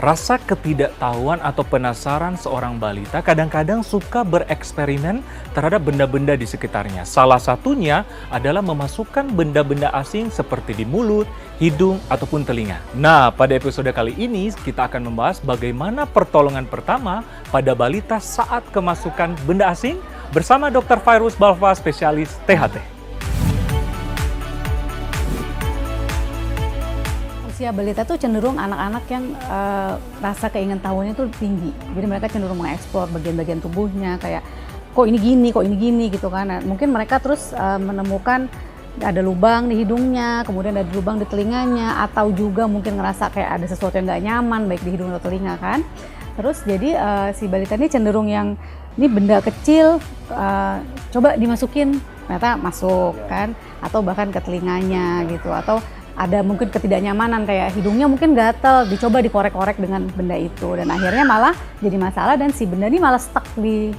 Rasa ketidaktahuan atau penasaran seorang balita kadang-kadang suka bereksperimen terhadap benda-benda di sekitarnya. Salah satunya adalah memasukkan benda-benda asing seperti di mulut, hidung, ataupun telinga. Nah, pada episode kali ini kita akan membahas bagaimana pertolongan pertama pada balita saat kemasukan benda asing bersama Dr. Fairuz Balfa, spesialis THT. Usia balita tuh cenderung anak-anak yang rasa keingintahuannya tuh tinggi. Jadi mereka cenderung mengeksplor bagian-bagian tubuhnya kayak kok ini gini gitu kan. Nah, mungkin mereka terus menemukan ada lubang di hidungnya, kemudian ada lubang di telinganya, atau juga mungkin ngerasa kayak ada sesuatu yang nggak nyaman baik di hidung atau telinga kan. Terus jadi si balita ini cenderung yang ini benda kecil coba dimasukin, ternyata masuk kan, atau bahkan ke telinganya gitu, atau ada mungkin ketidaknyamanan kayak hidungnya mungkin gatel, dicoba dikorek-korek dengan benda itu dan akhirnya malah jadi masalah dan si benda ini malah stuck di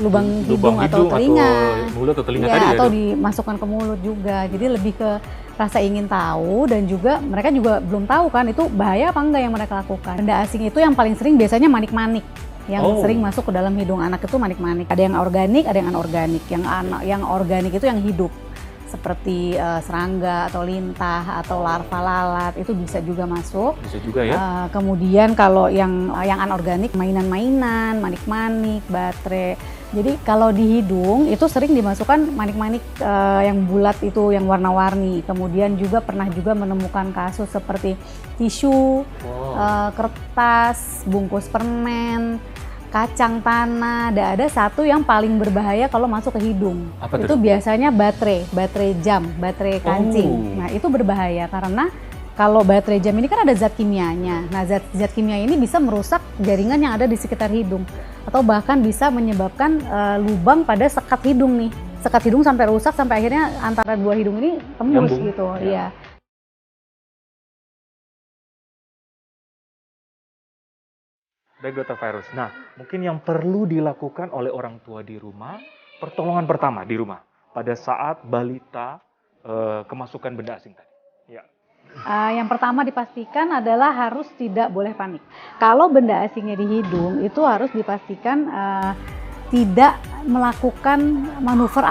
lubang hidung atau telinga, atau mulut atau telinga ya, tadi atau dimasukkan ke mulut juga. Jadi lebih ke rasa ingin tahu dan juga mereka juga belum tahu kan itu bahaya apa enggak yang mereka lakukan. Benda asing itu yang paling sering biasanya manik-manik. Yang sering masuk ke dalam hidung anak itu manik-manik. Ada yang organik, ada yang anorganik. Yang organik itu yang hidup. Seperti serangga atau lintah atau larva lalat itu bisa juga masuk. Bisa juga ya. Kemudian kalau yang anorganik mainan-mainan, manik-manik, baterai. Jadi kalau di hidung itu sering dimasukkan manik-manik yang bulat itu yang warna-warni. Kemudian juga pernah juga menemukan kasus seperti tisu, kertas, bungkus permen, kacang tanah. Ada satu yang paling berbahaya kalau masuk ke hidung. Apa itu biasanya baterai jam, baterai kancing. Nah itu berbahaya karena kalau baterai jam ini kan ada zat kimianya. Nah zat kimia ini bisa merusak jaringan yang ada di sekitar hidung atau bahkan bisa menyebabkan lubang pada sekat hidung nih. Sekat hidung sampai rusak sampai akhirnya antara dua hidung ini tembus gitu. Iya. Baik Dr. Fairuz. Nah, mungkin yang perlu dilakukan oleh orang tua di rumah, pertolongan pertama di rumah pada saat balita kemasukan benda asing tadi. Ya. Yang pertama dipastikan adalah harus tidak boleh panik. Kalau benda asingnya di hidung itu harus dipastikan tidak melakukan manuver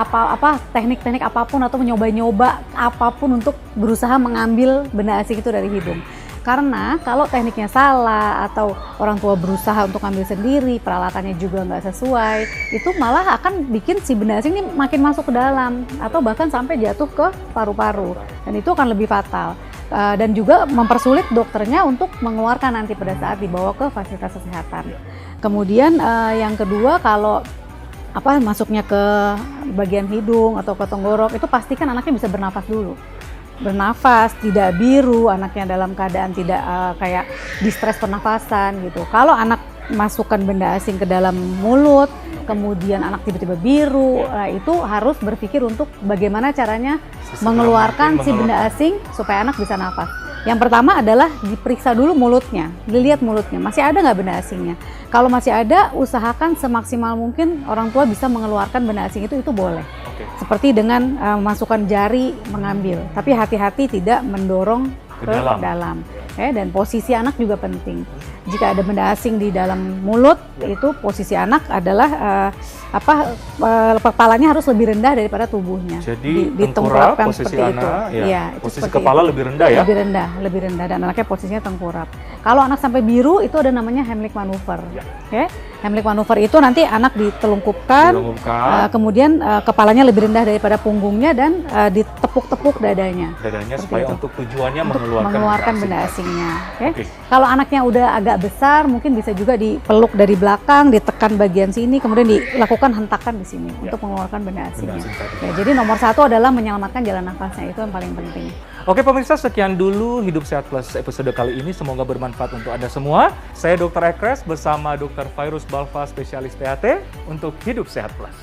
teknik-teknik apapun atau mencoba-nyoba apapun untuk berusaha mengambil benda asing itu dari hidung. Karena kalau tekniknya salah atau orang tua berusaha untuk ambil sendiri, peralatannya juga nggak sesuai, itu malah akan bikin si benda asing ini makin masuk ke dalam atau bahkan sampai jatuh ke paru-paru dan itu akan lebih fatal. Dan juga mempersulit dokternya untuk mengeluarkan nanti pada saat dibawa ke fasilitas kesehatan. Kemudian yang kedua kalau masuknya ke bagian hidung atau ke tenggorok itu pastikan anaknya bisa bernafas dulu. Bernafas, tidak biru, anaknya dalam keadaan tidak kayak distres pernafasan gitu. Kalau anak masukkan benda asing ke dalam mulut, kemudian anak tiba-tiba biru, itu harus berpikir untuk bagaimana caranya mengeluarkan si benda asing supaya anak bisa nafas. Yang pertama adalah diperiksa dulu mulutnya, dilihat mulutnya, masih ada nggak benda asingnya. Kalau masih ada, usahakan semaksimal mungkin orang tua bisa mengeluarkan benda asing itu boleh. Seperti dengan masukkan jari mengambil, tapi hati-hati tidak mendorong ke dalam. Dan posisi anak juga penting. Jika ada benda asing di dalam mulut, itu posisi anak adalah kepalanya harus lebih rendah daripada tubuhnya. Jadi tengkurap posisi anak, posisi kepala itu. Lebih rendah ya? Lebih rendah dan anaknya posisinya tengkurap. Kalau anak sampai biru itu ada namanya Heimlich maneuver. Heimlich maneuver itu nanti anak ditelungkupkan. Kemudian kepalanya lebih rendah daripada punggungnya dan ditepuk-tepuk dadanya. Supaya untuk tujuannya mengeluarkan benda asingnya. Kalau anaknya udah agak besar, mungkin bisa juga dipeluk dari belakang, ditekan bagian sini, kemudian dilakukan hentakan di sini untuk mengeluarkan benda asingnya. Jadi nomor satu adalah menyelamatkan jalan nafasnya, itu yang paling penting. Oke pemirsa, sekian dulu Hidup Sehat Plus episode kali ini. Semoga bermanfaat untuk Anda semua. Saya Dr. Ekres bersama Dr. Fairuz Balfa, spesialis THT untuk Hidup Sehat Plus.